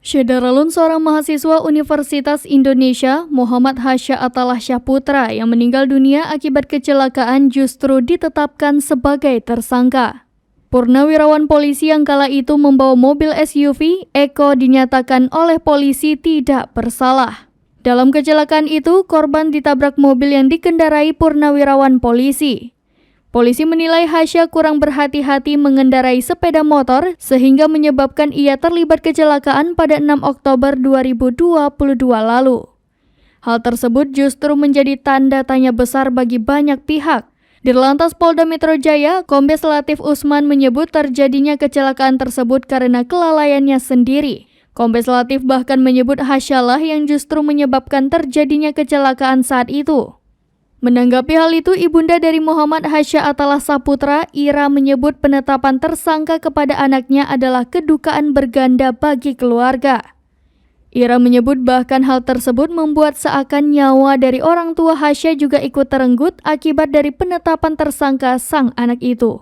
Syederalun seorang mahasiswa Universitas Indonesia, Muhammad Hasya Atallah Syahputra, yang meninggal dunia akibat kecelakaan justru ditetapkan sebagai tersangka. Purnawirawan polisi yang kala itu membawa mobil SUV, Eko, dinyatakan oleh polisi tidak bersalah. Dalam kecelakaan itu, korban ditabrak mobil yang dikendarai purnawirawan polisi. Polisi menilai Hasya kurang berhati-hati mengendarai sepeda motor sehingga menyebabkan ia terlibat kecelakaan pada 6 Oktober 2022 lalu. Hal tersebut justru menjadi tanda tanya besar bagi banyak pihak. Dirlantas Polda Metro Jaya, Kombes Latif Usman menyebut terjadinya kecelakaan tersebut karena kelalaiannya sendiri. Kombes Latif bahkan menyebut Hasyalah yang justru menyebabkan terjadinya kecelakaan saat itu. Menanggapi hal itu, ibunda dari Muhammad Hasya Atallah Syahputra, Ira, menyebut penetapan tersangka kepada anaknya adalah kedukaan berganda bagi keluarga. Ira menyebut bahkan hal tersebut membuat seakan nyawa dari orang tua Hasya juga ikut terenggut akibat dari penetapan tersangka sang anak itu.